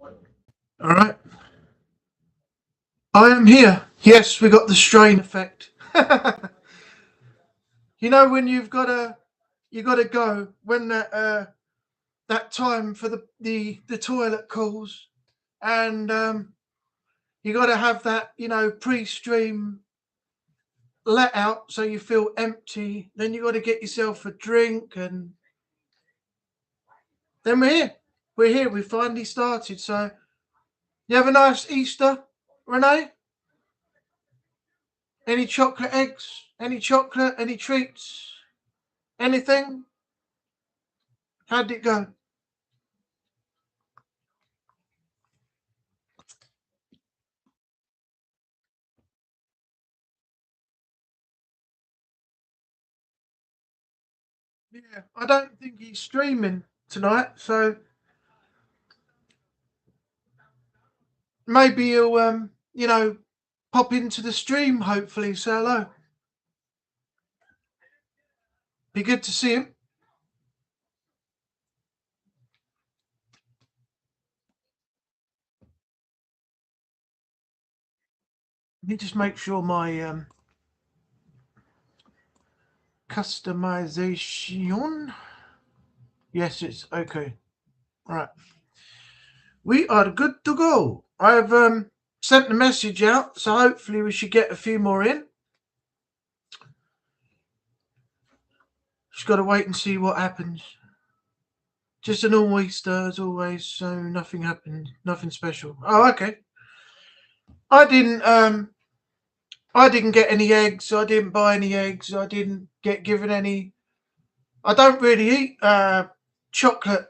All right. I am here. Yes, we got the strain effect. You know when you gotta go when that time for the toilet calls, and you gotta have that pre-stream let out so you feel empty. Then you gotta get yourself a drink, and then we're here. We're here. We finally started. So you have a nice Easter, Renee. Any chocolate eggs? Any chocolate? Any treats? Anything? How did it go? Yeah, I don't think he's streaming tonight, so maybe he'll pop into the stream. Hopefully, say hello. Be good to see him. Let me just make sure my customization. Yes, it's okay. All right, we are good to go. I've sent the message out, so hopefully we should get a few more in. Just got to wait and see what happens. Just a normal Easter as always, so nothing happened, nothing special. Oh, okay. I didn't I didn't get any eggs. I didn't buy any eggs. I didn't get given any. I don't really eat chocolate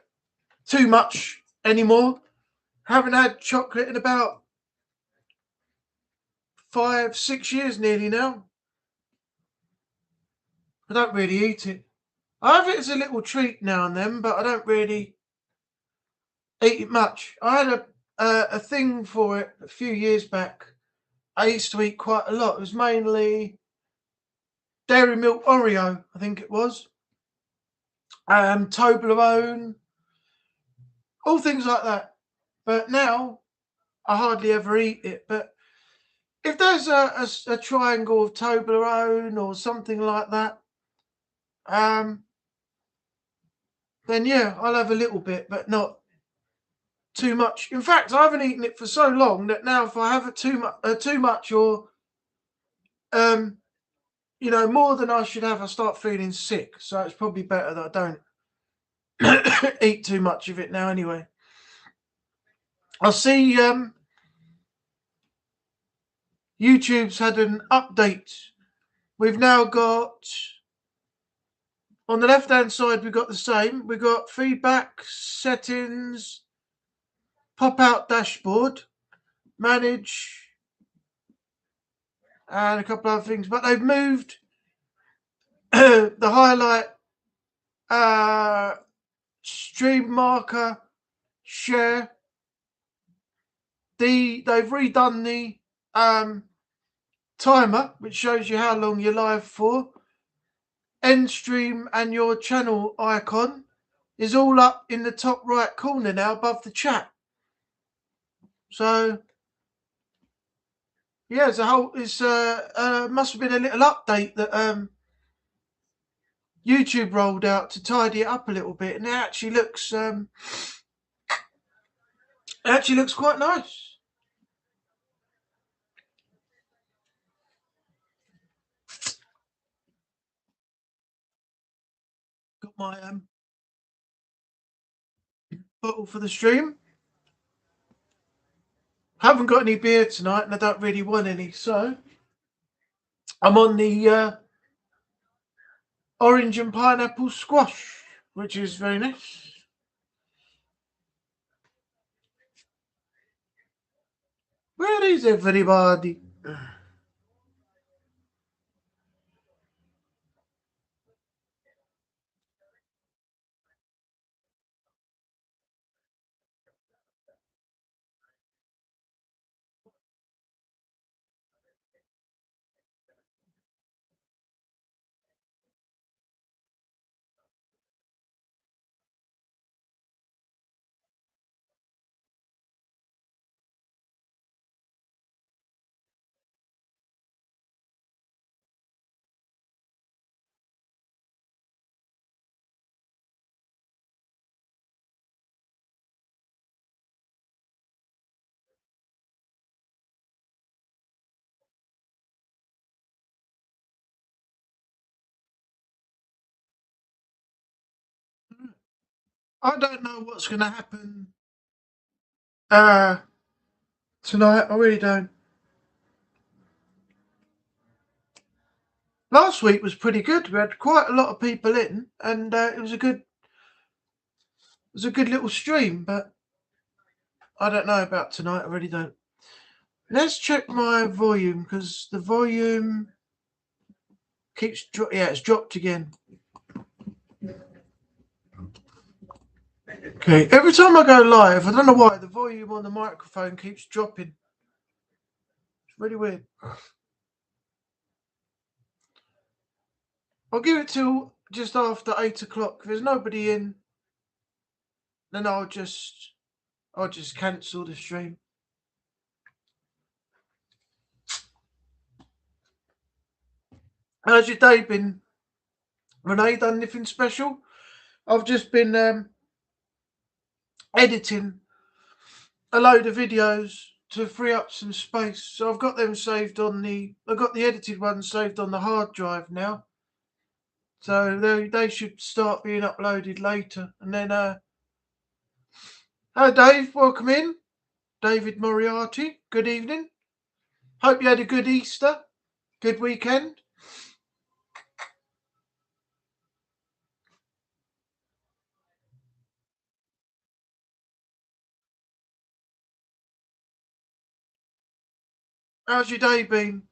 too much anymore. Haven't had chocolate in about 5, 6 years nearly now. I don't really eat it. I have it as a little treat now and then, but I don't really eat it much. I had a thing for it a few years back. I used to eat quite a lot. It was mainly Dairy Milk Oreo, I think it was. Toblerone, all things like that. But now I hardly ever eat it. But if there's a triangle of Toblerone or something like that, um, then yeah, I'll have a little bit, but not too much. In fact, I haven't eaten it for so long that now if I have it too much or um, more than I should have, I start feeling sick. So it's probably better that I don't eat too much of it now. Anyway, I see YouTube's had an update. We've now got on the left hand side, we've got the same. We've got feedback, settings, pop out dashboard, manage, and a couple other things. But they've moved the highlight, uh, stream marker, share. They've redone the timer, which shows you how long you're live for. End stream and your channel icon is all up in the top right corner now above the chat. So yeah, it's a whole. It's must have been a little update that YouTube rolled out to tidy it up a little bit, and it actually looks quite nice. Got my bottle for the stream. Haven't got any beer tonight, and I don't really want any, so I'm on the orange and pineapple squash, which is very nice. Where is everybody? I don't know what's going to happen tonight. I really don't. Last week was pretty good. We had quite a lot of people in, and it was a good little stream. But I don't know about tonight. I really don't. Let's check my volume because the volume keeps it's dropped again. Okay, every time I go live, I don't know why the volume on the microphone keeps dropping. It's really weird. I'll give it till just after 8 o'clock. If there's nobody in, then I'll just cancel the stream. How's your day been, Renee? Done anything special? I've just been editing a load of videos to free up some space. So I've got them saved on I've got the edited ones saved on the hard drive now. So they should start being uploaded later. And then, hello Dave, welcome in. David Moriarty, good evening. Hope you had a good Easter, good weekend. How's your day been?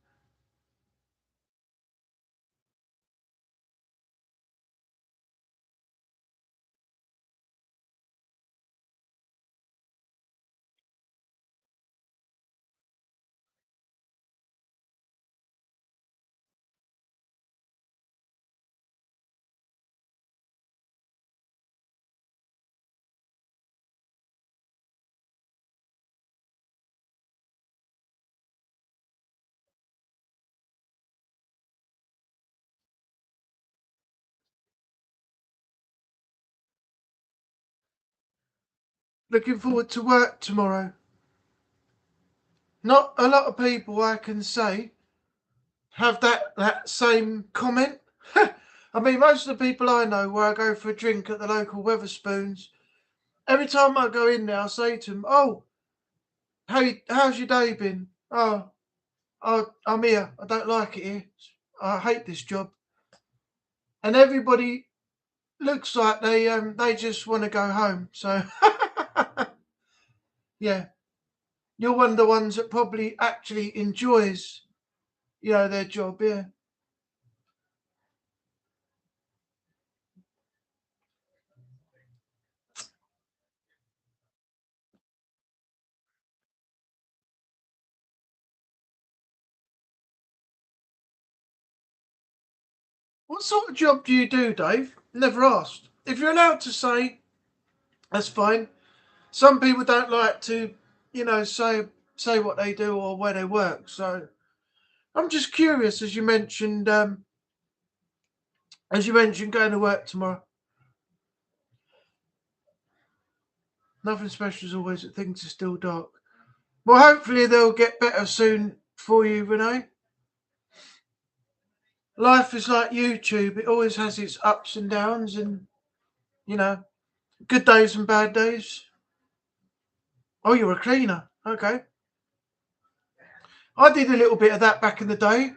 Looking forward to work tomorrow. Not a lot of people, I can say, have that same comment. I mean, most of the people I know, where I go for a drink at the local Weatherspoons, every time I go in there, I say to them, "Oh, how's your day been? Oh, I'm here. I don't like it here. I hate this job." And everybody looks like they just want to go home. So yeah, you're one of the ones that probably actually enjoys, their job. Yeah. What sort of job do you do, Dave? Never asked. If you're allowed to say, that's fine. Some people don't like to, say what they do or where they work. So I'm just curious, as you mentioned, going to work tomorrow. Nothing special as always. That things are still dark. Well, hopefully they'll get better soon for you, Renee. Life is like YouTube. It always has its ups and downs, and you know, good days and bad days. Oh, you're a cleaner. Okay. I did a little bit of that back in the day.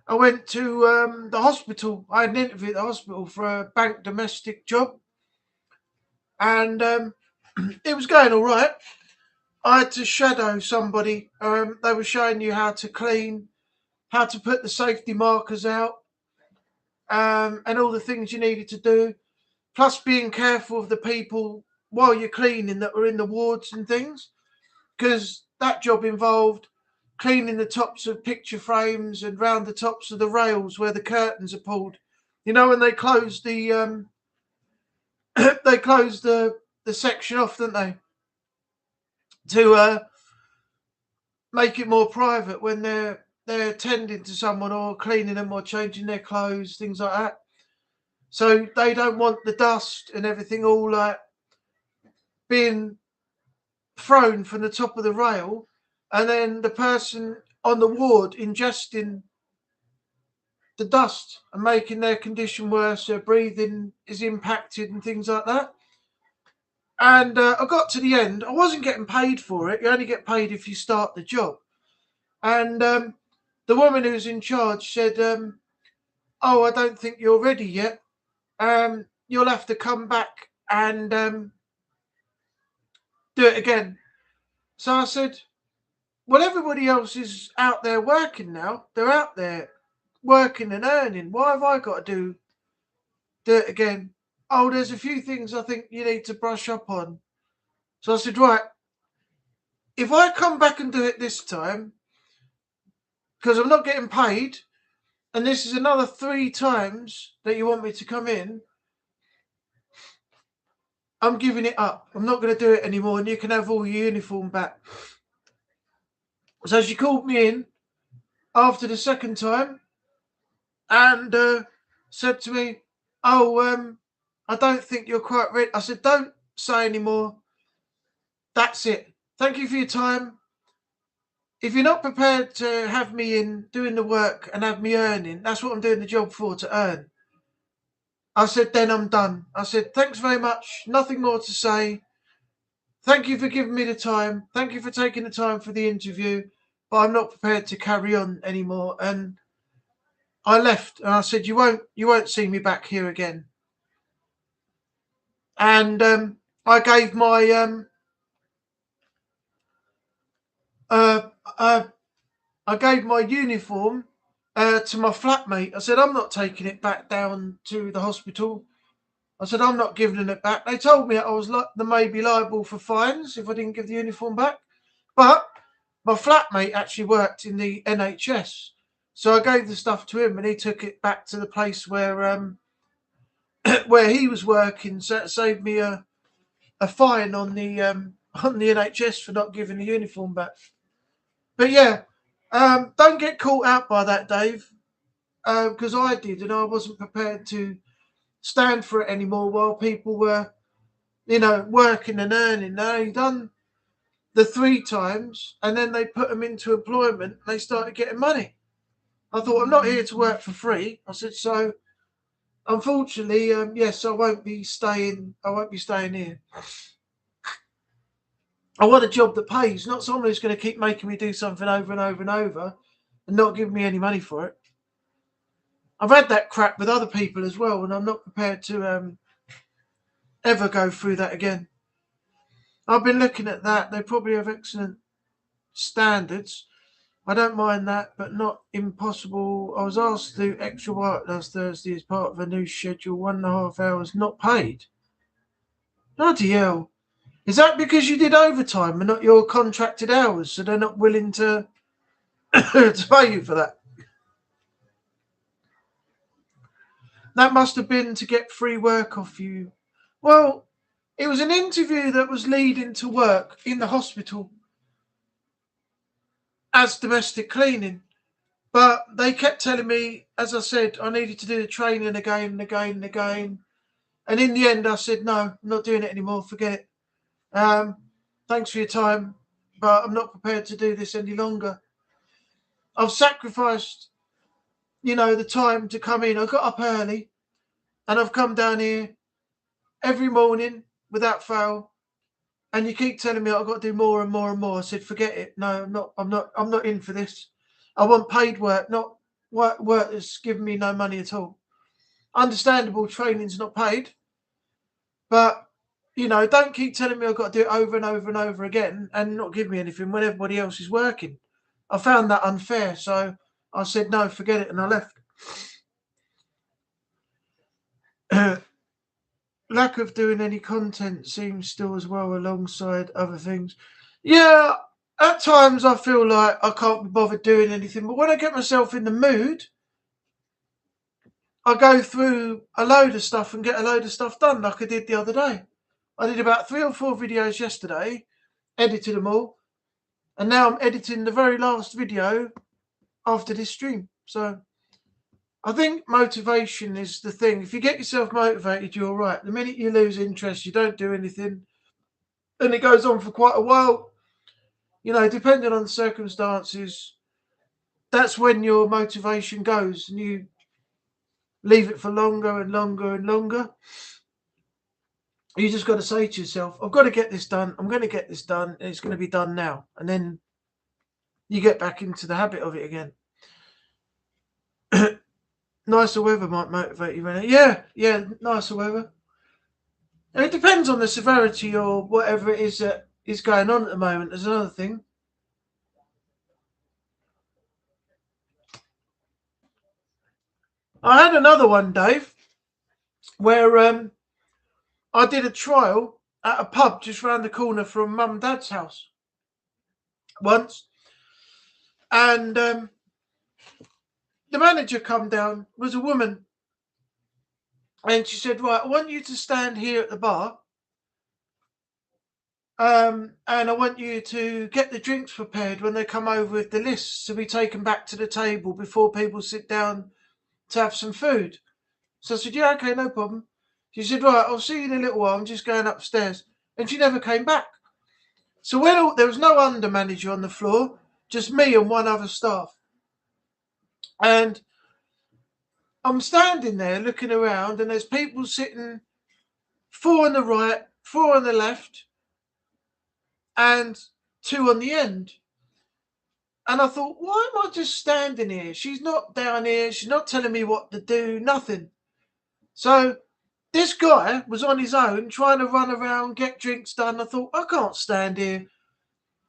I went to the hospital. I had an interview at the hospital for a bank domestic job, and it was going all right. I had to shadow somebody. They were showing you how to clean, how to put the safety markers out, and all the things you needed to do. Plus, being careful of the people while you're cleaning that were in the wards and things, because that job involved cleaning the tops of picture frames and round the tops of the rails where the curtains are pulled. You know, when they close they close the section off, don't they, to make it more private when they're tending to someone or cleaning them or changing their clothes, things like that. So they don't want the dust and everything all like being thrown from the top of the rail, and then the person on the ward ingesting the dust and making their condition worse. Their breathing is impacted and things like that. And I got to the end. I wasn't getting paid for it. You only get paid if you start the job. And the woman who's in charge said, "Oh, I don't think you're ready yet. You'll have to come back and do it again." So I said, "Well, everybody else is out there working now. They're out there working and earning. Why have I got to do it again?" "Oh, there's a few things I think you need to brush up on." So I said, "Right, if I come back and do it this time, because I'm not getting paid, and this is another 3 times that you want me to come in, I'm giving it up. I'm not going to do it anymore, and you can have all your uniform back." So she called me in after the second time and said to me, "Oh, I don't think you're quite ready." I said, "Don't say anymore. That's it. Thank you for your time. If you're not prepared to have me in doing the work and have me earning, that's what I'm doing the job for, to earn." I said, "Then I'm done." I said, "Thanks very much. Nothing more to say. Thank you for giving me the time. Thank you for taking the time for the interview, but I'm not prepared to carry on anymore." And I left, and I said, "You won't see me back here again." And I gave my uh, uh, I gave my uniform to my flatmate. I said, "I'm not taking it back down to the hospital." I said, "I'm not giving it back." They told me I was they may be liable for fines if I didn't give the uniform back. But my flatmate actually worked in the NHS. So I gave the stuff to him and he took it back to the place where where he was working. So it saved me a fine on the NHS for not giving the uniform back. But yeah, don't get caught out by that, Dave, because I did, and I wasn't prepared to stand for it anymore while people were, working and earning. They done the 3 times, and then they put them into employment. And they started getting money. I thought, I'm not here to work for free. I said, so unfortunately, yes, I won't be staying. I won't be staying here. I want a job that pays, not someone who's going to keep making me do something over and over and over, and not giving me any money for it. I've had that crap with other people as well, and I'm not prepared to ever go through that again. I've been looking at that. They probably have excellent standards. I don't mind that, but not impossible. I was asked to do extra work last Thursday as part of a new schedule, 1.5 hours not paid. Bloody hell. Is that because you did overtime and not your contracted hours, so they're not willing to, to pay you for that? That must have been to get free work off you. Well, it was an interview that was leading to work in the hospital as domestic cleaning. But they kept telling me, as I said, I needed to do the training again and again and again. And in the end, I said, no, I'm not doing it anymore. Forget it. Thanks for your time, but I'm not prepared to do this any longer. I've sacrificed, the time to come in. I got up early and I've come down here every morning without fail. And you keep telling me I've got to do more and more and more. I said, forget it. No, I'm not in for this. I want paid work, not work that's giving me no money at all. Understandable, training's not paid, but don't keep telling me I've got to do it over and over and over again and not give me anything when everybody else is working. I found that unfair, so I said no, forget it, and I left. Lack of doing any content seems still as well alongside other things. Yeah, at times I feel like I can't be bothered doing anything, but when I get myself in the mood, I go through a load of stuff and get a load of stuff done, like I did the other day. I did about 3 or 4 videos yesterday, edited them all, and now I'm editing the very last video after this stream. So I think motivation is the thing. If you get yourself motivated, you're all right. The minute you lose interest, you don't do anything, and it goes on for quite a while. Depending on the circumstances, that's when your motivation goes, and you leave it for longer and longer and longer. You just got to say to yourself, I've got to get this done. I'm going to get this done. And it's going to be done now. And then you get back into the habit of it again. Nicer weather might motivate you. Yeah, nicer weather. And it depends on the severity or whatever it is that is going on at the moment. There's another thing. I had another one, Dave, where I did a trial at a pub just round the corner from Mum and Dad's house once, and the manager come down, was a woman, and she said, right, I want you to stand here at the bar, and I want you to get the drinks prepared when they come over with the lists to be taken back to the table before people sit down to have some food. So I said, yeah, okay, no problem. She said, right, I'll see you in a little while. I'm just going upstairs. And she never came back. So when there was no under manager on the floor, just me and one other staff. And I'm standing there looking around, and there's people sitting 4 on the right, 4 on the left, and 2 on the end. And I thought, why am I just standing here? She's not down here. She's not telling me what to do, nothing. So this guy was on his own trying to run around, get drinks done. I thought, I can't stand here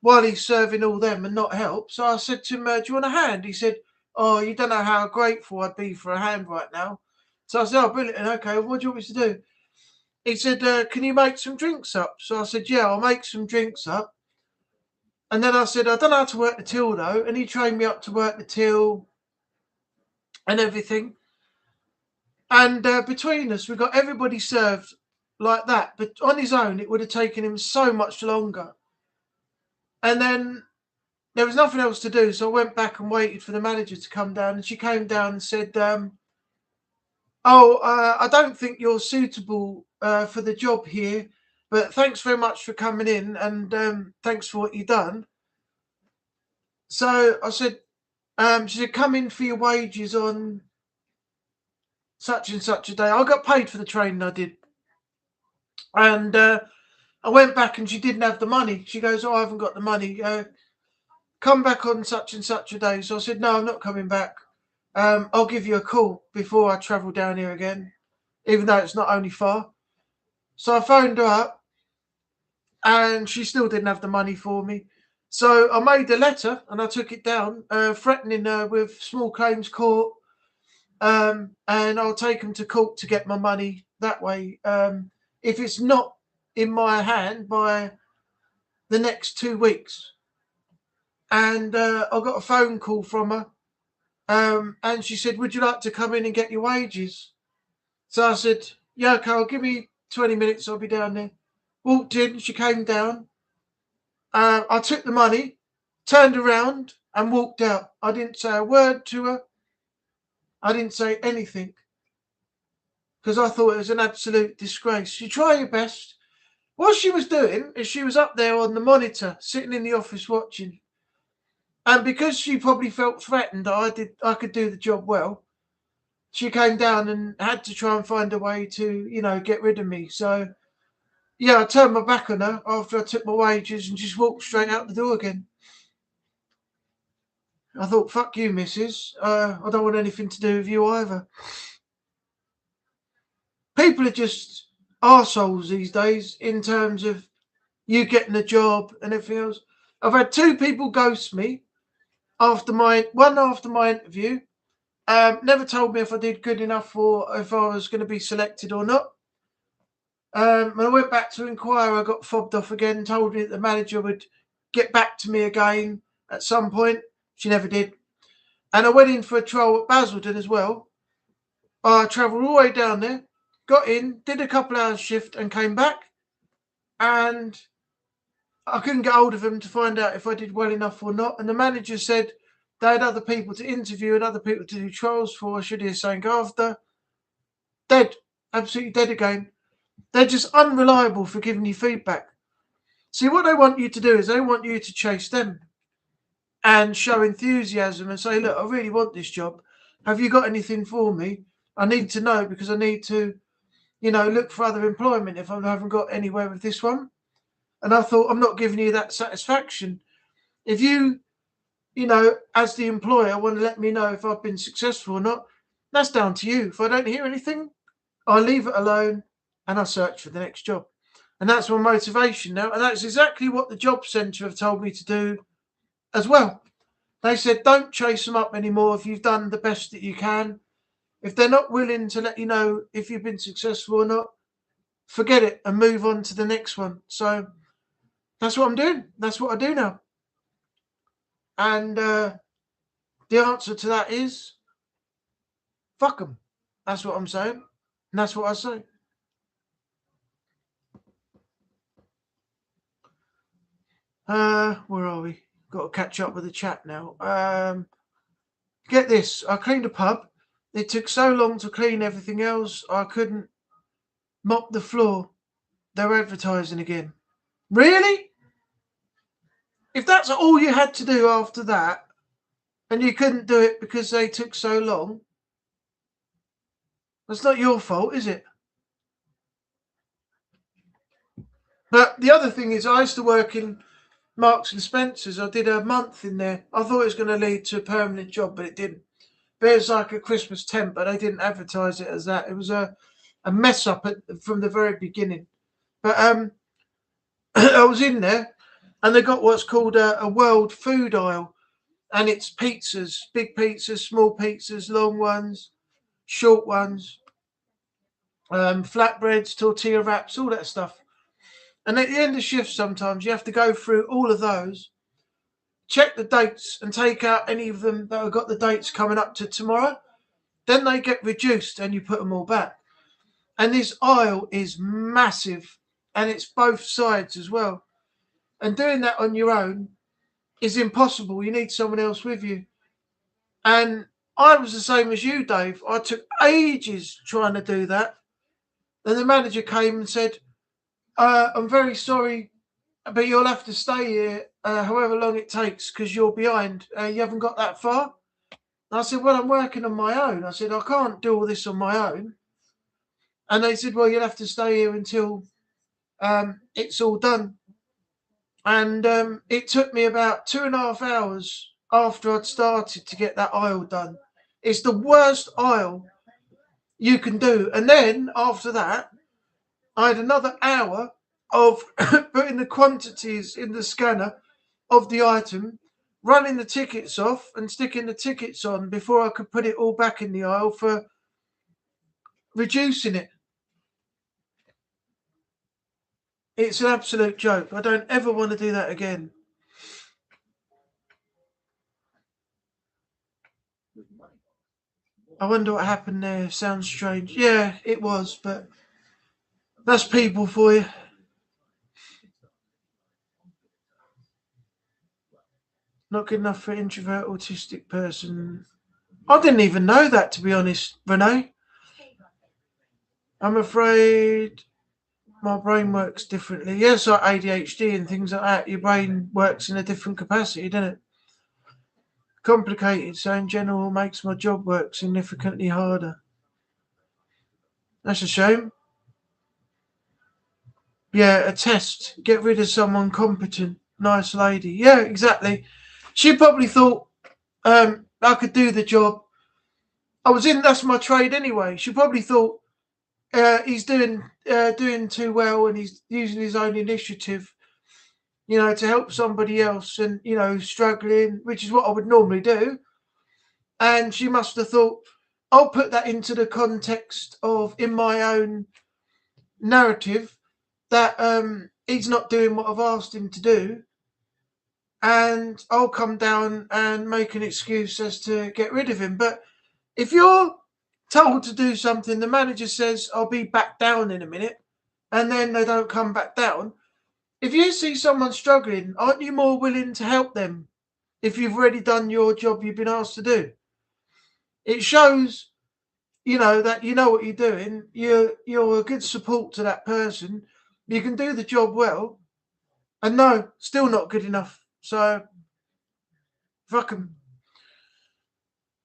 while he's serving all them and not help. So I said to him, do you want a hand? He said, oh, you don't know how grateful I'd be for a hand right now. So I said, oh, brilliant. Okay, what do you want me to do? He said, can you make some drinks up? So I said, yeah, I'll make some drinks up. And then I said, I don't know how to work the till though. And he trained me up to work the till and everything. And between us, we got everybody served like that. But on his own, it would have taken him so much longer. And then there was nothing else to do. So I went back and waited for the manager to come down. And she came down and said, I don't think you're suitable for the job here. But thanks very much for coming in. And thanks for what you've done. So I said, she said, come in for your wages on such and such a day. I got paid for the training I did. And I went back and she didn't have the money. She goes, I haven't got the money. Come back on such and such a day. So I said, no, I'm not coming back. I'll give you a call before I travel down here again, even though it's not only far. So I phoned her up and she still didn't have the money for me. So I made a letter and I took it down, threatening her with small claims court. And I'll take them to court to get my money that way. If it's not in my hand by the next 2 weeks. And I got a phone call from her. And she said, would you like to come in and get your wages? So I said, yeah, okay, give me 20 minutes. I'll be down there. Walked in. She came down. I took the money, turned around and walked out. I didn't say a word to her. I didn't say anything. Because I thought it was an absolute disgrace. You try your best. What she was doing is she was up there on the monitor, sitting in the office watching. And because she probably felt threatened that I could do the job well, she came down and had to try and find a way to, get rid of me. So, yeah, I turned my back on her after I took my wages and just walked straight out the door again. I thought, fuck you, missus. I don't want anything to do with you either. People are just arseholes these days in terms of you getting a job and everything else. I've had 2 people ghost me after my interview. Never told me if I did good enough or if I was going to be selected or not. When I went back to inquire, I got fobbed off again, told me that the manager would get back to me again at some point. She never did. And I went in for a trial at Basildon as well. I travelled all the way down there, got in, did a couple hours shift and came back. And I couldn't get hold of them to find out if I did well enough or not. And the manager said they had other people to interview and other people to do trials for. I should hear something after. Dead. Absolutely dead again. They're just unreliable for giving you feedback. See, what they want you to do is they want you to chase them and show enthusiasm and say, look, I really want this job. Have you got anything for me? I need to know because I need to look for other employment if I haven't got anywhere with this one. And I thought, I'm not giving you that satisfaction. If you, as the employer, want to let me know if I've been successful or not, that's down to you. If I don't hear anything, I leave it alone and I search for the next job. And that's my motivation now. And that's exactly what the job centre have told me to do as well. They said, don't chase them up anymore if you've done the best that you can. If they're not willing to let you know if you've been successful or not, forget it and move on to the next one. So that's what I'm doing. That's what I do now. And the answer to that is, fuck them. That's what I'm saying. And that's what I say. Where are we? Got to catch up with the chat now. Get this. I cleaned a pub. It took so long to clean everything else, I couldn't mop the floor. They're advertising again. Really? If that's all you had to do after that, and you couldn't do it because they took so long, that's not your fault, is it? But the other thing is, I used to work in Marks and Spencer's. I did a month in there. I thought it was going to lead to a permanent job, but it didn't. But it was like a Christmas temp, but they didn't advertise it as that. It was a mess up from the very beginning. But I was in there, and they got what's called a world food aisle, and it's pizzas, big pizzas, small pizzas, long ones, short ones, flatbreads, tortilla wraps, all that stuff. And at the end of shift, sometimes you have to go through all of those, check the dates, and take out any of them that have got the dates coming up to tomorrow. Then they get reduced, and you put them all back. And this aisle is massive, and it's both sides as well. And doing that on your own is impossible. You need someone else with you. And I was the same as you, Dave. I took ages trying to do that. Then the manager came and said, I'm very sorry, but you'll have to stay here however long it takes because you're behind. You haven't got that far. And I said, well, I'm working on my own. I said, I can't do all this on my own. And they said, well, you'll have to stay here until it's all done. And it took me about 2.5 hours after I'd started to get that aisle done. It's the worst aisle you can do. And then after that, I had another hour of putting the quantities in the scanner of the item, running the tickets off and sticking the tickets on before I could put it all back in the aisle for reducing it. It's an absolute joke. I don't ever want to do that again. I wonder what happened there. Sounds strange. Yeah, it was, but that's people for you. Not good enough for an introvert autistic person. I didn't even know that, to be honest, Renee. I'm afraid my brain works differently. Yes, like ADHD and things like that. Your brain works in a different capacity, doesn't it? Complicated, so in general makes my job work significantly harder. That's a shame. Yeah, a test. Get rid of someone competent. Nice lady. Yeah, exactly. She probably thought I could do the job. That's my trade anyway. She probably thought he's doing too well and he's using his own initiative, to help somebody else and, struggling, which is what I would normally do. And she must have thought, I'll put that into the context of, in my own narrative, that he's not doing what I've asked him to do. And I'll come down and make an excuse as to get rid of him. But if you're told to do something, the manager says, I'll be back down in a minute, and then they don't come back down. If you see someone struggling, aren't you more willing to help them if you've already done your job you've been asked to do? It shows, that you know what you're doing. You're a good support to that person. You can do the job well. And no, still not good enough. So, fuck 'em.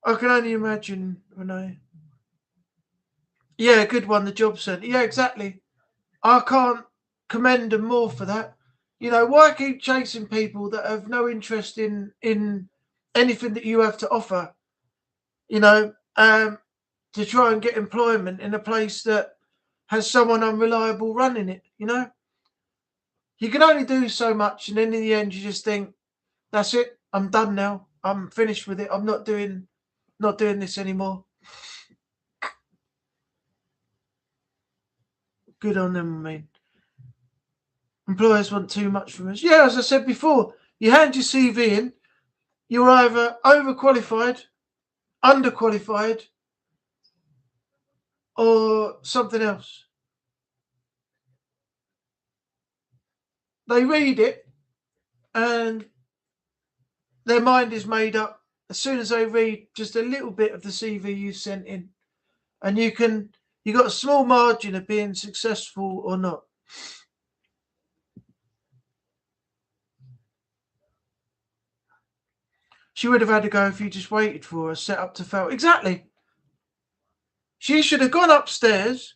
I can only imagine, Renee. Yeah, good one. The job centre. Yeah, exactly. I can't commend them more for that. You know, why keep chasing people that have no interest in anything that you have to offer? You know, to try and get employment in a place that has someone unreliable running it. You know, you can only do so much, and then in the end, you just think, "That's it. I'm done now. I'm finished with it. I'm not doing this anymore." Good on them. I mean, employers want too much from us. Yeah, as I said before, you hand your CV in, you're either overqualified, underqualified, or something else. They read it and their mind is made up as soon as they read just a little bit of the CV you sent in, and you got a small margin of being successful or not. She would have had to go if you just waited for her, set up to fail. Exactly. She should have gone upstairs.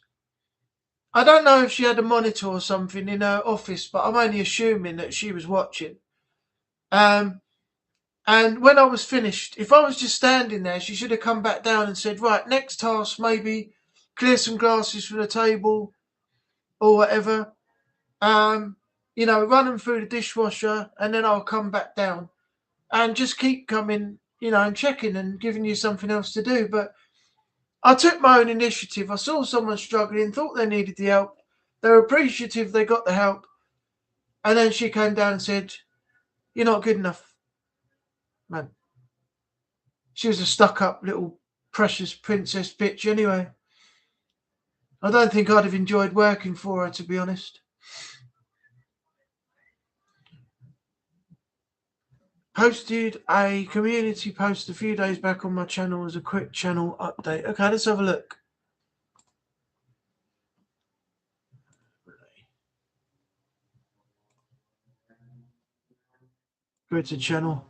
I don't know if she had a monitor or something in her office, but I'm only assuming that she was watching. Um, and when I was finished, if I was just standing there, she should have come back down and said, right, next task, maybe clear some glasses from the table or whatever. You know, run them through the dishwasher and then I'll come back down and just keep coming, you know, and checking and giving you something else to do. But I took my own initiative. I saw someone struggling, thought they needed the help. They were appreciative they got the help. And then she came down and said, you're not good enough, man. She was a stuck up little precious princess bitch anyway. I don't think I'd have enjoyed working for her, to be honest. Posted a community post a few days back on my channel as a quick channel update. Okay, let's have a look. Go to channel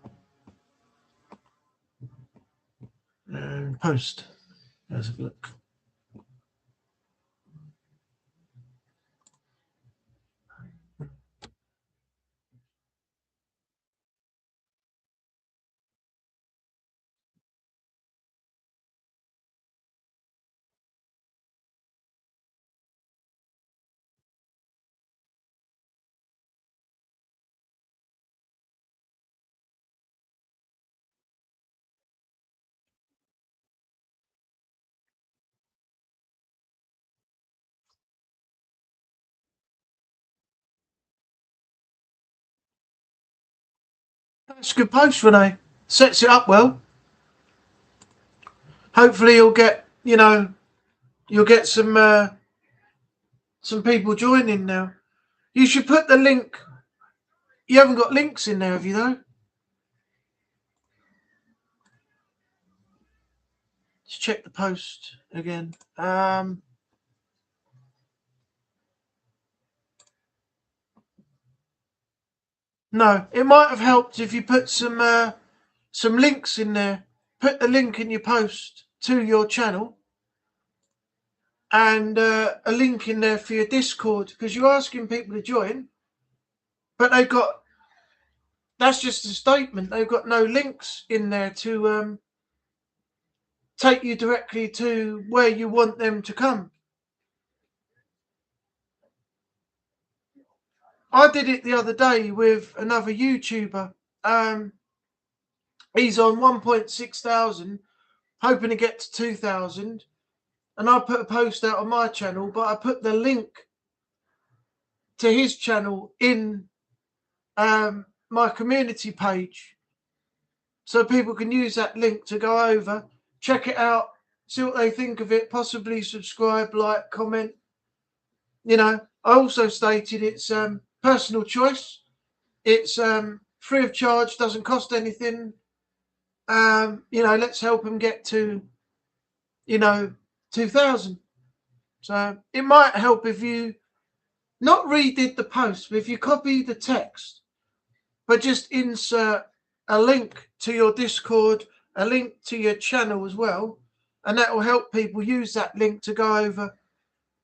and post. Let's have a look. That's a good post, Renee. Sets it up well. Hopefully, you'll get some people joining now. You should put the link. You haven't got links in there, have you? Though. Let's check the post again. No, it might have helped if you put some links in there. Put the link in your post to your channel and a link in there for your Discord because you're asking people to join, but that's just a statement. They've got no links in there to take you directly to where you want them to come. I did it the other day with another YouTuber. He's on 1.6 thousand, hoping to get to 2,000. And I put a post out on my channel, but I put the link to his channel in my community page so people can use that link to go over, check it out, see what they think of it, possibly subscribe, like, comment. You know, I also stated it's personal choice. It's free of charge, doesn't cost anything. Let's help them get to, 2,000. So it might help if you not redid the post, but if you copy the text, but just insert a link to your Discord, a link to your channel as well, and that will help people use that link to go over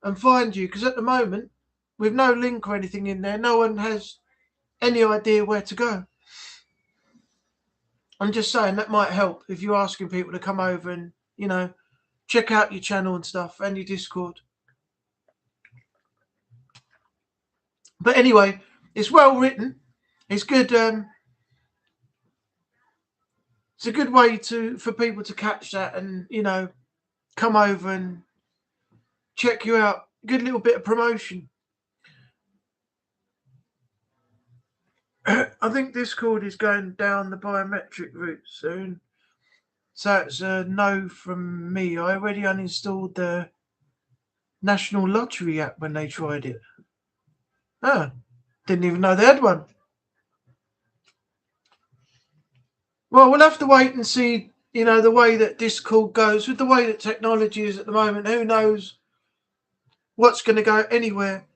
and find you. Because at the moment, with no link or anything in there, no one has any idea where to go. I'm just saying that might help if you're asking people to come over and, you know, check out your channel and stuff and your Discord. But anyway, it's well written. It's good. It's a good way for people to catch that and, you know, come over and check you out. Good little bit of promotion. I think Discord is going down the biometric route soon. So it's a no from me. I already uninstalled the National Lottery app when they tried it. Oh, didn't even know they had one. Well, we'll have to wait and see, you know, the way that Discord goes. With the way that technology is at the moment, who knows what's going to go anywhere.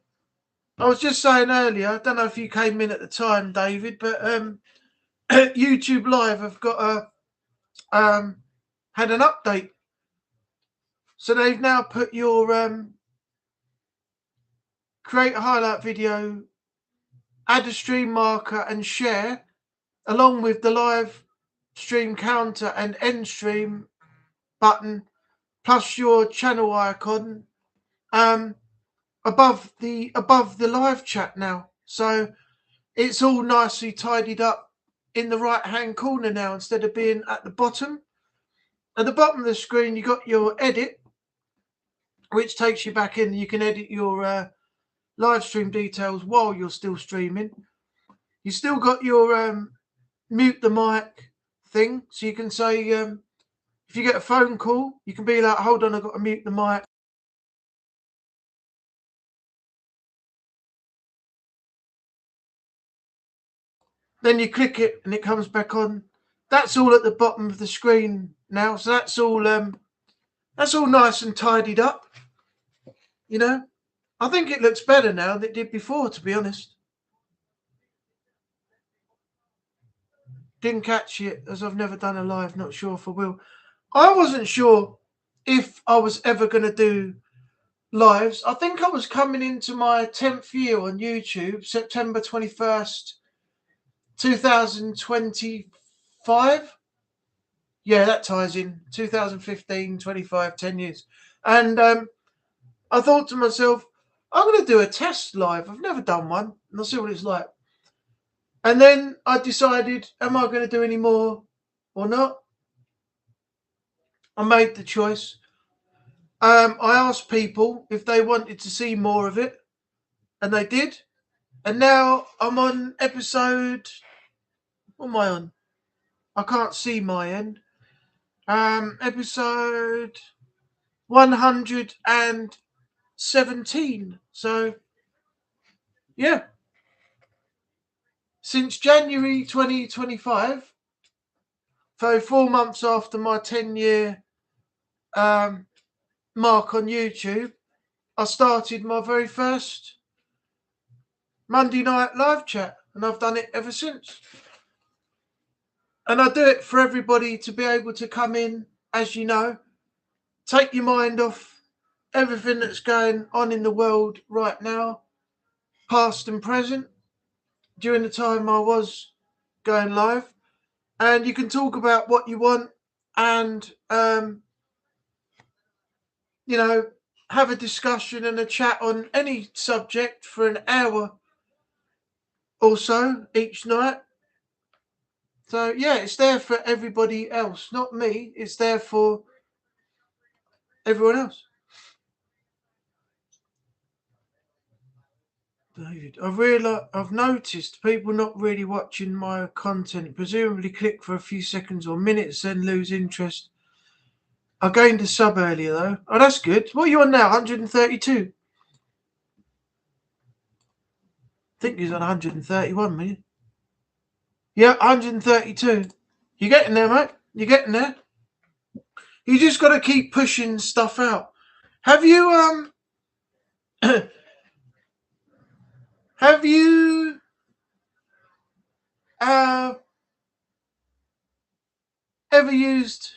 I was just saying earlier, I don't know if you came in at the time, David, but YouTube Live have got had an update. So they've now put your create a highlight video, add a stream marker and share, along with the live stream counter and end stream button, plus your channel icon above the live chat now. So it's all nicely tidied up in the right hand corner now instead of being at the bottom. At the bottom of the screen, you got your edit, which takes you back in. You can edit your live stream details while you're still streaming. You still got your mute the mic thing, so you can say if you get a phone call, you can be like, hold on, I've got to mute the mic. Then you click it and it comes back on. That's all at the bottom of the screen now. So that's all nice and tidied up. You know, I think it looks better now than it did before, to be honest. Didn't catch it as I've never done a live. Not sure if I will. I wasn't sure if I was ever going to do lives. I think I was coming into my 10th year on YouTube, September 21st, 2025. Yeah, that ties in. 2015, 25, 10 years. And I thought to myself, I'm going to do a test live. I've never done one, and I'll see what it's like. And then I decided, am I going to do any more or not? I made the choice. I asked people if they wanted to see more of it, and they did. And now I'm on episode. What am I on? I can't see my end. Episode 117. So, yeah. Since January 2025, so 4 months after my 10-year mark on YouTube, I started my very first Monday night live chat, and I've done it ever since. And I do it for everybody to be able to come in, as you know, take your mind off everything that's going on in the world right now, past and present, during the time I was going live. And you can talk about what you want and, you know, have a discussion and a chat on any subject for an hour or so each night. So, yeah, it's there for everybody else, not me. It's there for everyone else. David, I've noticed people not really watching my content, presumably click for a few seconds or minutes, then lose interest. I gained a sub earlier, though. Oh, that's good. What are you on now? 132? I think he's on 131, man. Yeah, 132. You're getting there, mate. You're getting there. You just got to keep pushing stuff out. Have you have you ever used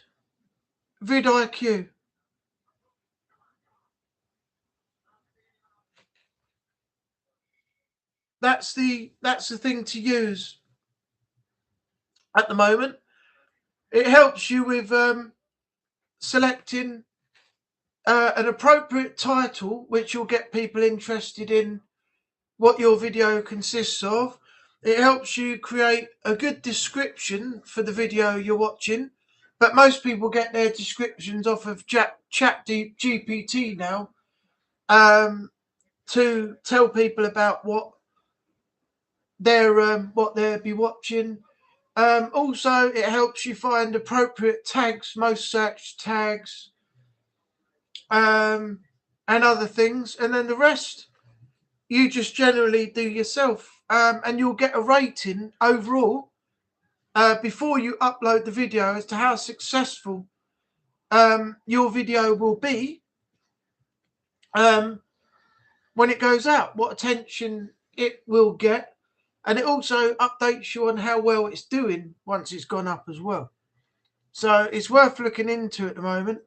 vidIQ? that's the thing to use at the moment. It helps you with selecting an appropriate title, which will get people interested in what your video consists of. It helps you create a good description for the video you're watching, but most people get their descriptions off of ChatGPT now, to tell people about what they'll be watching. Also, it helps you find appropriate tags, most search tags, and other things, and then the rest you just generally do yourself, and you'll get a rating overall before you upload the video as to how successful your video will be when it goes out, what attention it will get, and it also updates you on how well it's doing once it's gone up as well. So it's worth looking into at the moment.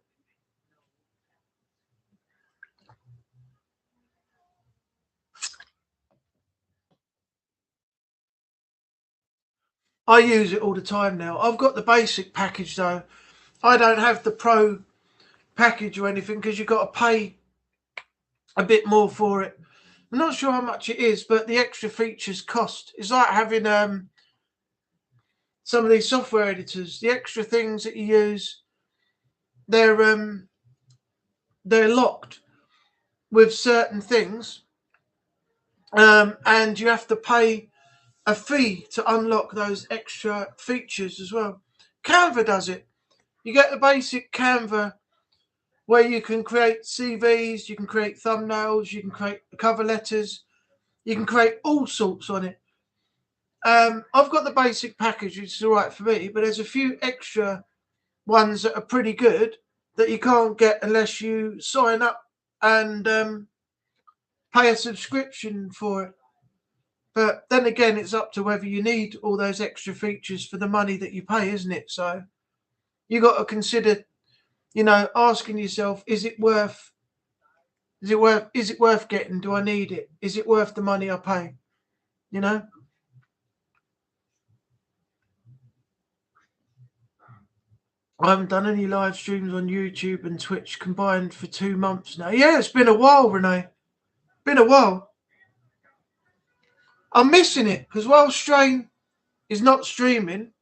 I use it all the time now. I've got the basic package though. I don't have the pro package or anything because you've got to pay a bit more for it. I'm not sure how much it is, but the extra features cost. It's like having some of these software editors. The extra things that you use, they're locked with certain things, and you have to pay a fee to unlock those extra features as well. Canva does it. You get the basic Canva where you can create CVs, you can create thumbnails, you can create cover letters, you can create all sorts on it. I've got the basic package, which is all right for me, but there's a few extra ones that are pretty good that you can't get unless you sign up and pay a subscription for it. But then again, it's up to whether you need all those extra features for the money that you pay, isn't it? So you got to consider, asking yourself, is it worth getting? Do I need it? Is it worth the money I pay? I haven't done any live streams on YouTube and Twitch combined for 2 months now. Yeah, it's been a while, Renee. Been a while. I'm missing it because while Strain is not streaming,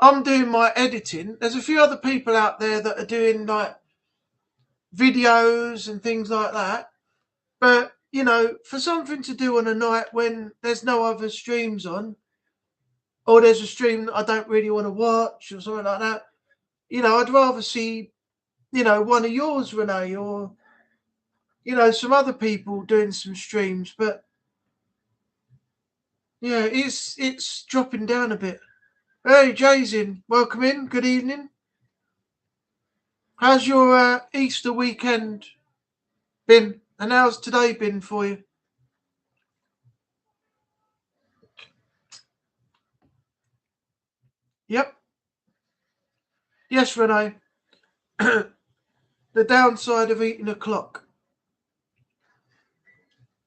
I'm doing my editing. There's a few other people out there that are doing like videos and things like that. But, for something to do on a night when there's no other streams on, or there's a stream that I don't really want to watch or something like that, I'd rather see, one of yours, Renee, or, some other people doing some streams. But, yeah, it's dropping down a bit. Hey, Jay's in. Welcome in. Good evening. How's your Easter weekend been? And how's today been for you? Yep. Yes, Renee. The downside of eating a clock,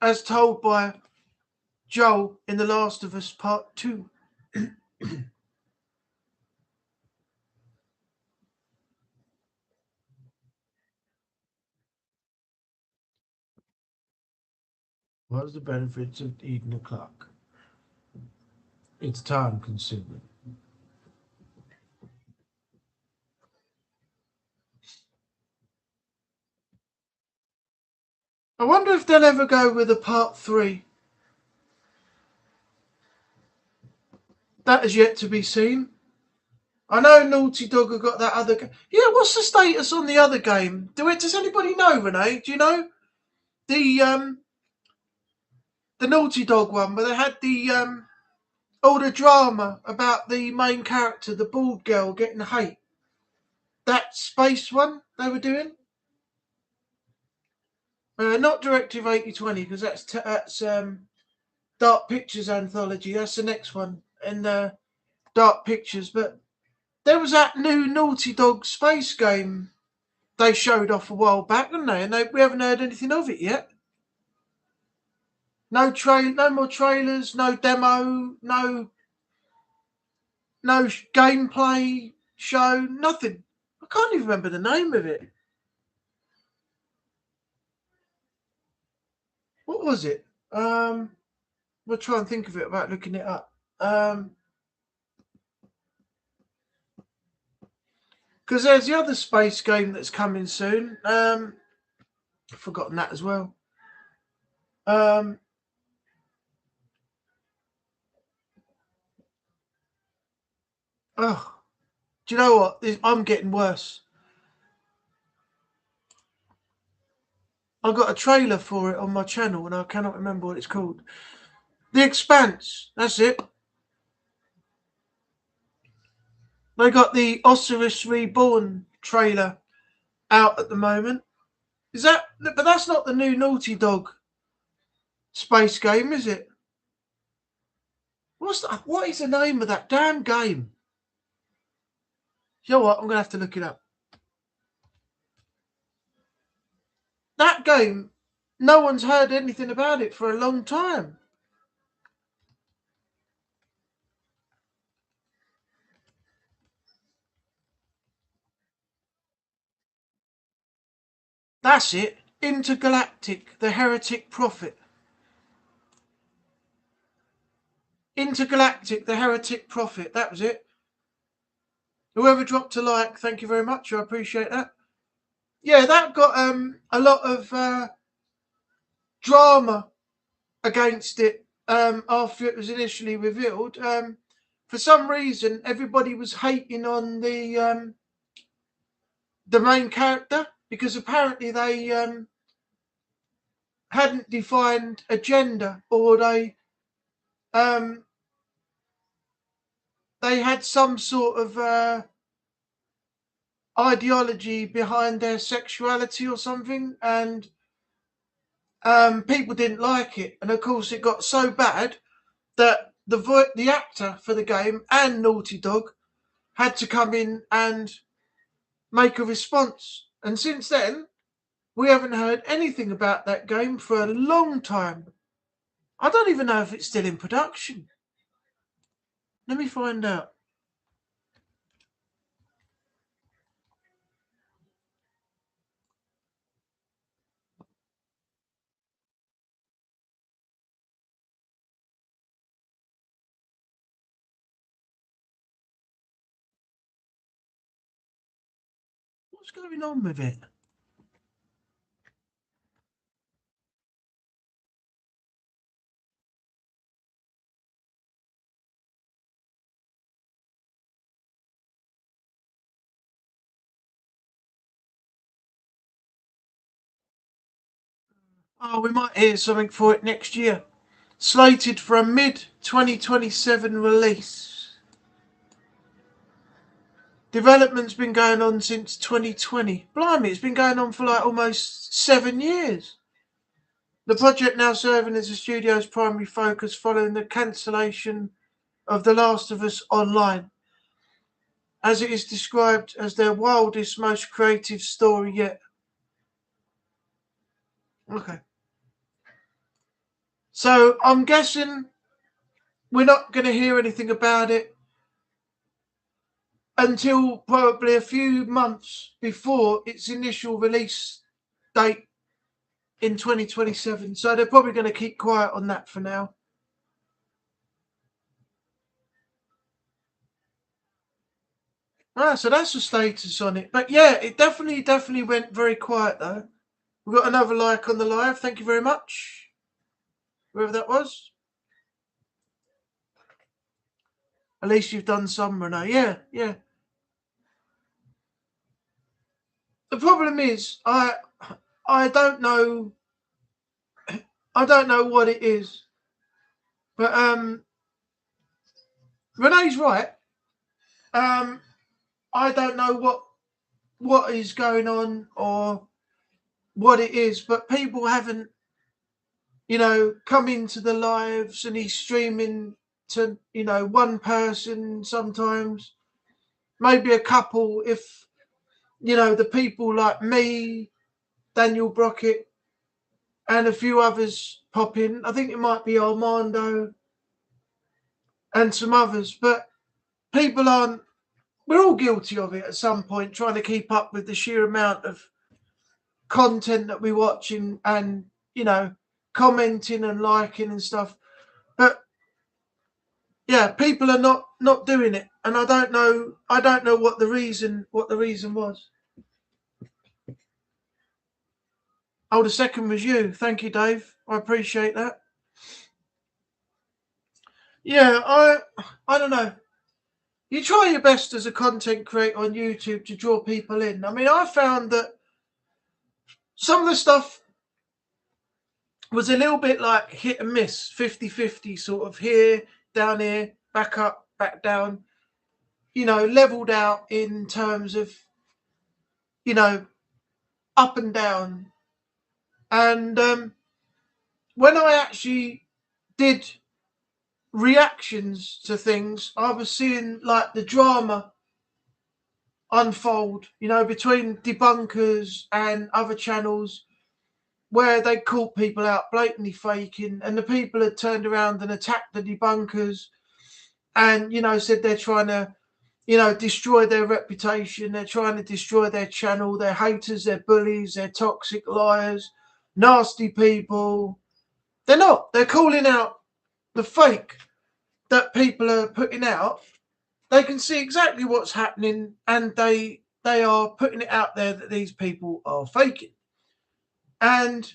as told by Joel in The Last of Us Part 2. What's the benefits of eating a clock? It's time consuming. I wonder if they'll ever go with a Part 3. That is yet to be seen. I know Naughty Dog have got that other game. Yeah, what's the status on the other game? Does anybody know, Renee? Do you know? The Naughty Dog one, where they had all the drama about the main character, the bald girl, getting hate. That space one they were doing. Not Directive 8020, because that's Dark Pictures Anthology. That's the next one in Dark Pictures. But there was that new Naughty Dog space game they showed off a while back, didn't they? And we haven't heard anything of it yet. No more trailers, no demo, no gameplay show, nothing. I can't even remember the name of it. What was it? We'll try and think of it without looking it up. Because there's the other space game that's coming soon. I've forgotten that as well. Oh, do you know what? I'm getting worse. I've got a trailer for it on my channel and I cannot remember what it's called. The Expanse. That's it. They got the Osiris Reborn trailer out at the moment. But that's not the new Naughty Dog space game, is it? What is the name of that damn game? You know what? I'm going to have to look it up. That game, no one's heard anything about it for a long time. That's it. Intergalactic, the Heretic Prophet. Intergalactic, the Heretic Prophet. That was it. Whoever dropped a like, thank you very much. I appreciate that. Yeah, that got a lot of drama against it after it was initially revealed. For some reason, everybody was hating on the main character because apparently they hadn't defined a gender, or they had some sort of ideology behind their sexuality or something, and people didn't like it. And of course, it got so bad that the actor for the game and Naughty Dog had to come in and make a response. And since then, we haven't heard anything about that game for a long time. I don't even know if it's still in production. Let me find out. What's going on with it? Oh, we might hear something for it next year. Slated for a mid-2027 release. Development's been going on since 2020. Blimey, it's been going on for like almost 7 years. The project now serving as the studio's primary focus following the cancellation of The Last of Us Online, as it is described as their wildest, most creative story yet. Okay. So I'm guessing we're not going to hear anything about it until probably a few months before its initial release date in 2027. So they're probably going to keep quiet on that for now. So that's the status on it. But yeah, it definitely went very quiet though. We've got another like on the live. Thank you very much. Whoever that was. At least you've done some, Renee. Yeah. The problem is, I don't know. I don't know what it is, but Renee's right. I don't know what is going on or what it is, but people haven't, come into the lives, and he's streaming to, one person sometimes, maybe a couple. If the people like me, Daniel Brockett, and a few others pop in. I think it might be Armando and some others, but people aren't. We're all guilty of it at some point, trying to keep up with the sheer amount of content that we're watching and, you know, commenting and liking and stuff. But yeah, people are not doing it, and I don't know what the reason was. Oh, the second was you. Thank you, Dave. I appreciate that. Yeah, I don't know. You try your best as a content creator on YouTube to draw people in. I mean, I found that some of the stuff was a little bit like hit and miss, 50-50, sort of here, down here, back up, back down, you know, leveled out in terms of, you know, up and down. And when I actually did reactions to things, I was seeing like the drama unfold, you know, between debunkers and other channels where they caught people out blatantly faking, and the people had turned around and attacked the debunkers and, you know, said they're trying to, you know, destroy their reputation, they're trying to destroy their channel, they're haters, they're bullies, they're toxic liars, nasty people. They're not. They're calling out the fake that people are putting out. They can see exactly what's happening, and they are putting it out there that these people are faking. And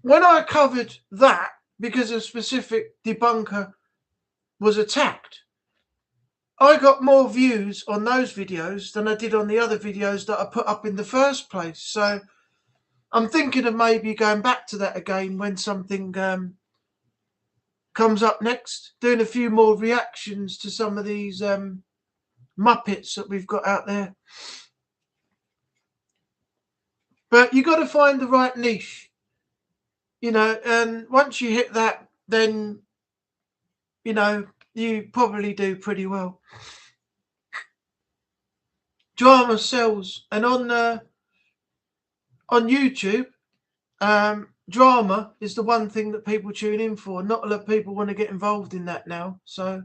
when I covered that, because a specific debunker was attacked, I got more views on those videos than I did on the other videos that I put up in the first place. So I'm thinking of maybe going back to that again when something comes up next, doing a few more reactions to some of these Muppets that we've got out there. But you got to find the right niche, you know, and once you hit that, then, you know, you probably do pretty well. Drama sells, and on YouTube, drama is the one thing that people tune in for. Not a lot of people want to get involved in that now, so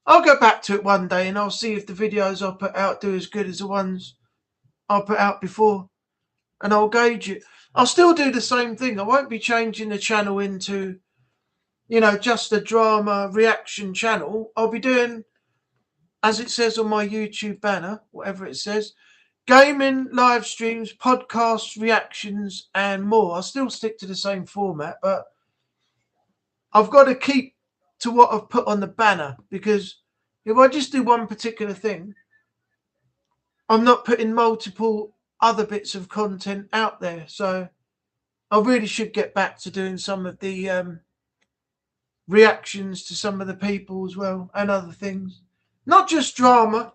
I'll go back to it one day and I'll see if the videos I put out do as good as the ones I put out before, and I'll gauge it. I'll still do the same thing. I won't be changing the channel into, you know, just a drama reaction channel. I'll be doing, as it says on my YouTube banner, whatever it says, gaming, live streams, podcasts, reactions, and more. I'll still stick to the same format, but I've got to keep to what I've put on the banner, because if I just do one particular thing, I'm not putting multiple other bits of content out there. So I really should get back to doing some of the reactions to some of the people as well, and other things. Not just drama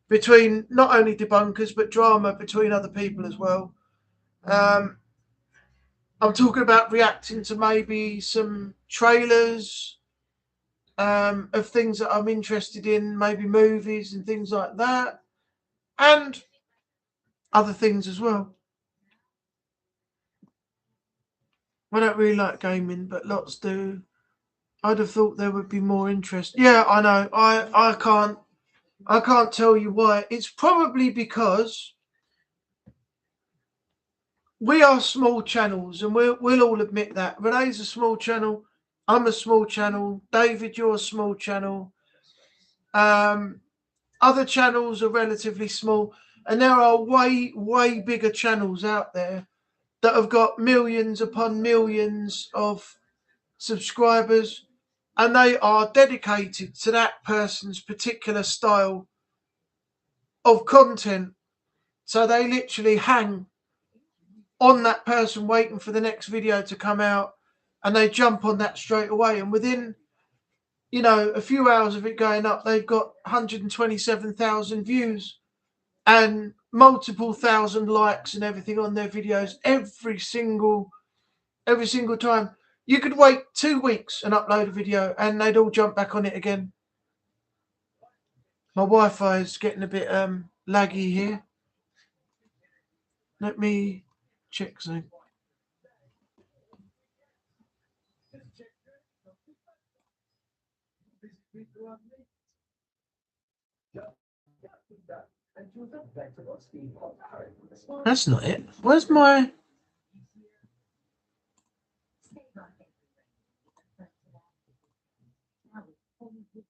between not only debunkers, but drama between other people as well. I'm talking about reacting to maybe some trailers of things that I'm interested in, maybe movies and things like that, and other things as well. I don't really like gaming, but lots do. I'd have thought there would be more interest. Yeah, I know. I can't tell you why. It's probably because we are small channels, and we'll all admit that. Renee's a small channel. I'm a small channel. David, you're a small channel. Other channels are relatively small, and there are way, way bigger channels out there that have got millions upon millions of subscribers, and they are dedicated to that person's particular style of content. So they literally hang on that person waiting for the next video to come out, and they jump on that straight away. And within, you know, a few hours of it going up, they've got 127,000 views and multiple thousand likes and everything on their videos every single time. You could wait 2 weeks and upload a video and they'd all jump back on it again. My Wi-Fi is getting a bit laggy here. Let me check something. That's not it. Where's my...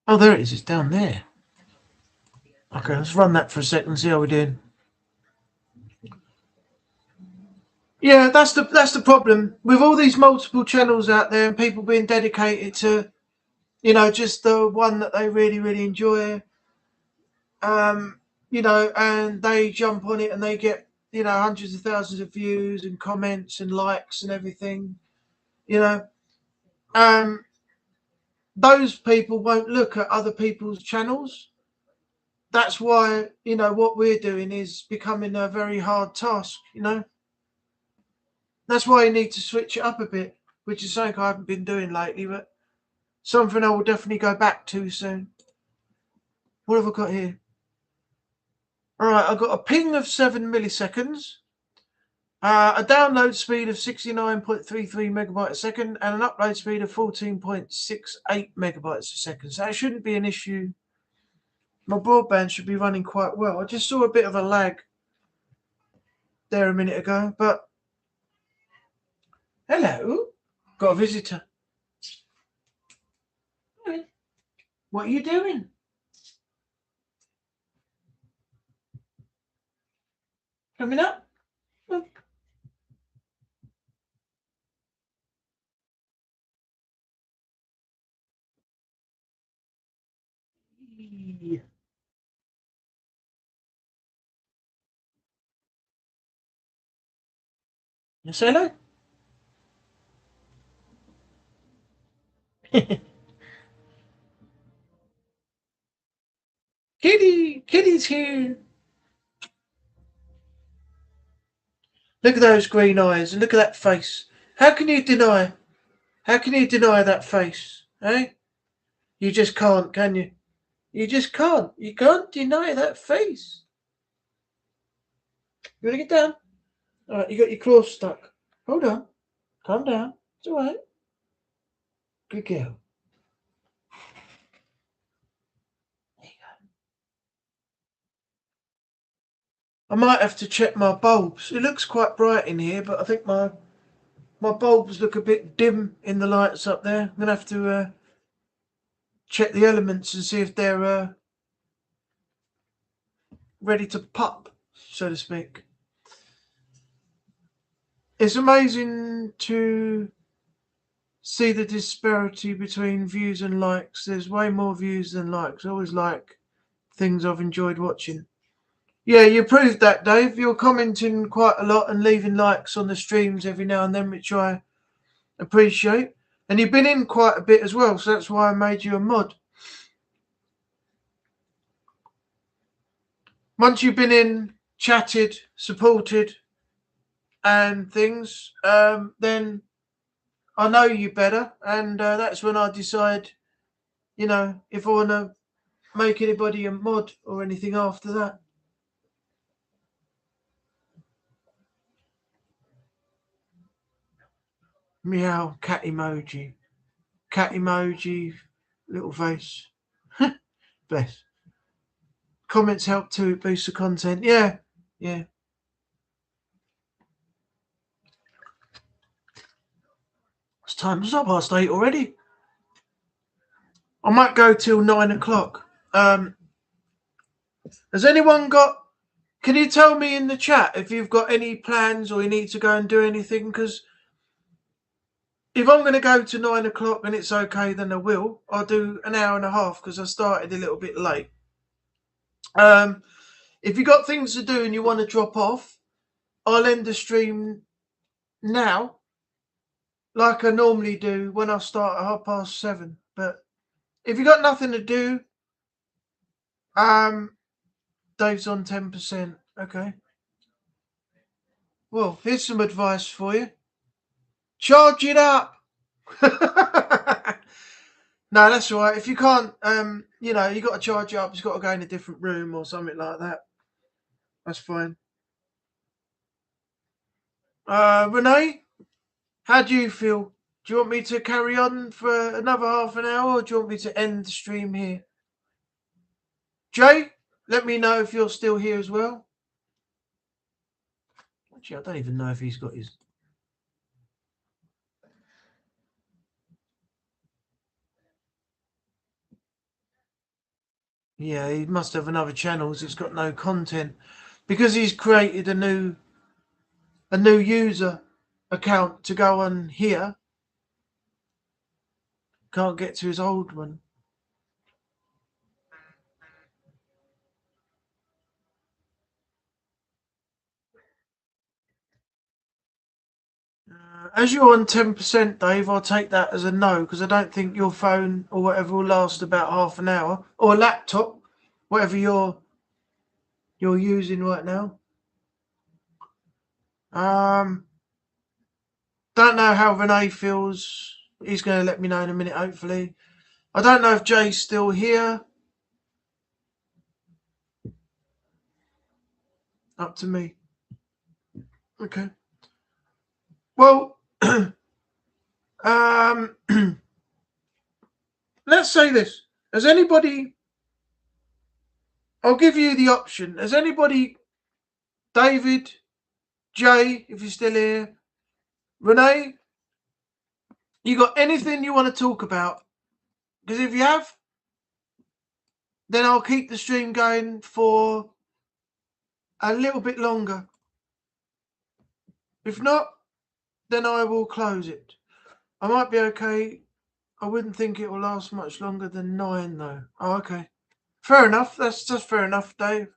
Oh, there it is. It's down there. Okay, let's run that for a second and see how we're doing. Yeah, that's the problem with all these multiple channels out there and people being dedicated to, just the one that they really, really enjoy. And they jump on it and they get, hundreds of thousands of views and comments and likes and everything. Those people won't look at other people's channels. That's why, what we're doing is becoming a very hard task, That's why you need to switch it up a bit, which is something I haven't been doing lately, but something I will definitely go back to soon. What have I got here? All right, I've got a ping of 7 milliseconds, a download speed of 69.33 megabytes a second, and an upload speed of 14.68 megabytes a second. So that shouldn't be an issue. My broadband should be running quite well. I just saw a bit of a lag there a minute ago, but hello, got a visitor. What are you doing? Coming up? Yes, hello. Kitty's here. Look at those green eyes and look at that face. How can you deny? How can you deny that face? Eh? You just can't, can you? You just can't. You can't deny that face. You want to get down? All right, you got your claws stuck. Hold on. Calm down. It's all right. Good girl. There you go. I might have to check my bulbs. It looks quite bright in here, but I think my bulbs look a bit dim in the lights up there. I'm going to have to check the elements and see if they're ready to pop, so to speak. It's amazing to see the disparity between views and likes. There's way more views than likes. I always like things I've enjoyed watching. Yeah, you proved that, Dave. You're commenting quite a lot and leaving likes on the streams every now and then, which I appreciate. And you've been in quite a bit as well, so that's why I made you a mod. Once you've been in, chatted, supported, and things, then I know you better, and that's when I decide, if I want to make anybody a mod or anything after that. Meow, cat emoji, little face. Bless. Comments help to boost the content. Yeah. It's time. It's 8:30 already. I might go till 9 o'clock. Has anyone got... Can you tell me in the chat if you've got any plans or you need to go and do anything? Because if I'm going to go to 9 o'clock and it's okay, then I will. I'll do an hour and a half because I started a little bit late. If you've got things to do and you want to drop off, I'll end the stream now, like I normally do when I start at 7:30. But if you've got nothing to do, Dave's on 10%. Okay. Well, here's some advice for you. Charge it up. No, that's all right. If you can't, you got to charge it up. It's got to go in a different room or something like that. That's fine. Renee, how do you feel Do you want me to carry on for another half an hour, or do you want me to end the stream here? Jay, let me know if you're still here as well. Actually, I don't even know if he's got his... Yeah, he must have another channel. It's got no content because he's created a new user account to go on here. Can't get to his old one. As you're on 10%, Dave, I'll take that as a no, because I don't think your phone or whatever will last about half an hour, or a laptop, whatever you're using right now. Don't know how Renee feels. He's going to let me know in a minute, hopefully. I don't know if Jay's still here. Up to me. Okay. Well, let's say this. Has anybody... I'll give you the option. Has anybody... David, Jay, if you're still here, Renee, you got anything you want to talk about? Because if you have, then I'll keep the stream going for a little bit longer. If not, then I will close it. I might be okay. I wouldn't think it will last much longer than 9, though. Oh, okay. Fair enough. That's just fair enough, Dave.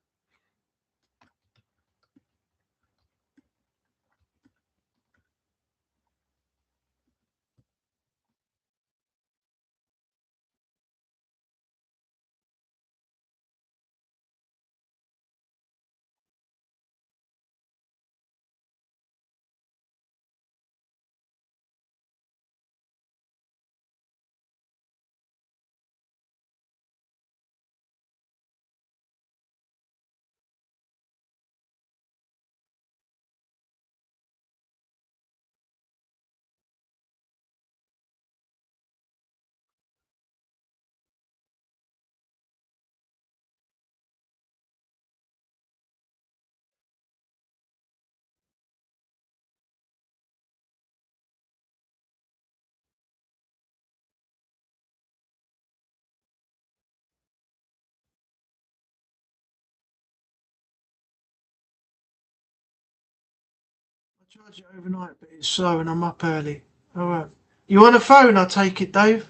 I charge it overnight, but it's slow and I'm up early. All right. You on a phone, I take it, Dave?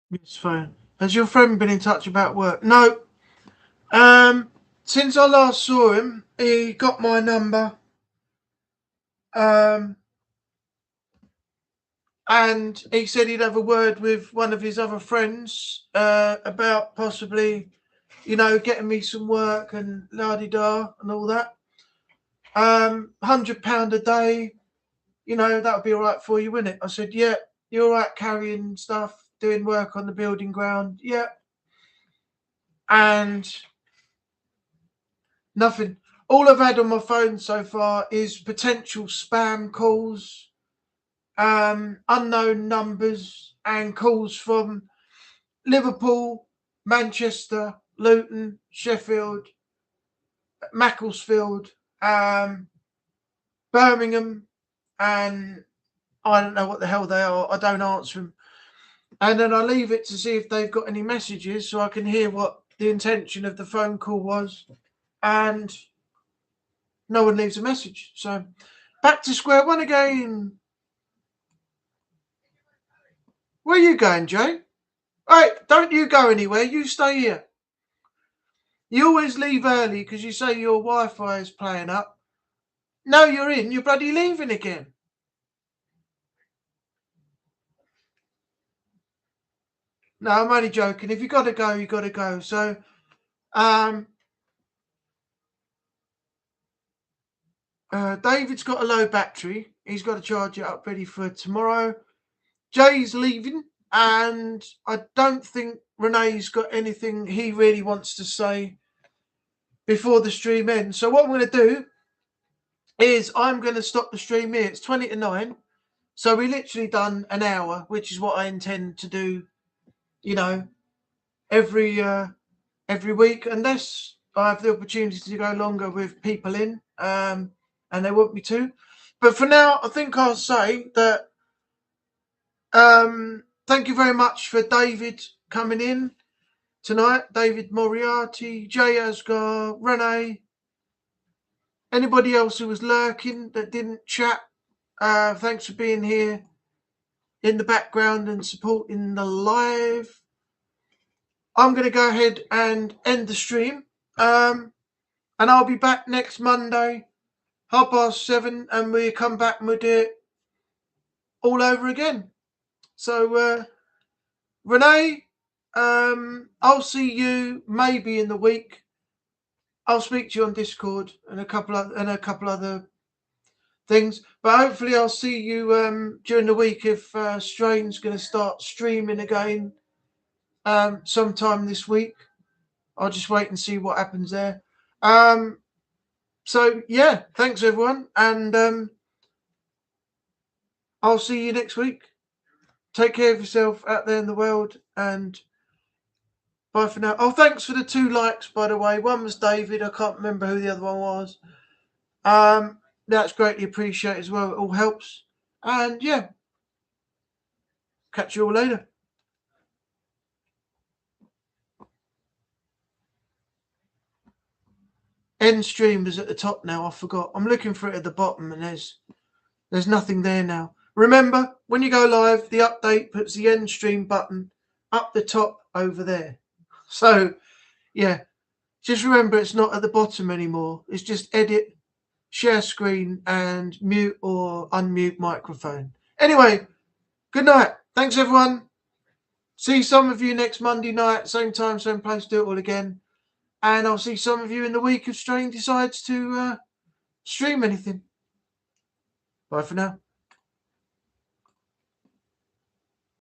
It's fine. Has your friend been in touch about work? No. Since I last saw him, he got my number. And he said he'd have a word with one of his other friends about possibly, getting me some work and la-di-da and all that. £100 a day, that would be all right for you, wouldn't it? I said, yeah, you're all right carrying stuff, doing work on the building ground. Yeah. And nothing. All I've had on my phone so far is potential spam calls, unknown numbers, and calls from Liverpool, Manchester, Luton, Sheffield, Macclesfield, Birmingham, and I don't know what the hell they are. I don't answer them. And then I leave it to see if they've got any messages so I can hear what the intention of the phone call was. And no one leaves a message. So back to square one again. Where are you going, Jay? All right, don't you go anywhere. You stay here. You always leave early because you say your Wi-Fi is playing up. Now you're in, you're bloody leaving again. No, I'm only joking. If you got to go, you got to go. So, David's got a low battery. He's got to charge it up ready for tomorrow. Jay's leaving, and I don't think Renee's got anything he really wants to say before the stream ends. So what I'm going to do is I'm going to stop the stream here. It's 20 to 9. So we literally done an hour, which is what I intend to do, every week, unless I have the opportunity to go longer with people in, and they want me to. But for now, I think I'll say that thank you very much for David coming in tonight. David Moriarty, Jay Asgar, Renee, anybody else who was lurking that didn't chat, thanks for being here in the background and supporting the live. I'm going to go ahead and end the stream. And I'll be back next Monday, 7:30, and we come back and we'll do it all over again. So, Renee, I'll see you maybe in the week. I'll speak to you on Discord and a couple other things, but hopefully I'll see you during the week if Strain's going to start streaming again sometime this week. I'll just wait and see what happens there. So yeah, thanks everyone, and I'll see you next week. Take care of yourself out there in the world, and bye for now. Oh, thanks for the 2 likes, by the way. One was David. I can't remember who the other one was. That's greatly appreciated as well. It all helps. And yeah, catch you all later. End stream is at the top now. I forgot. I'm looking for it at the bottom, and there's nothing there now. Remember, when you go live, the update puts the end stream button up the top over there. So, yeah, just remember it's not at the bottom anymore. It's just edit, share screen, and mute or unmute microphone. Anyway, good night. Thanks, everyone. See some of you next Monday night, same time, same place, do it all again. And I'll see some of you in the week if Strain decides to stream anything. Bye for now.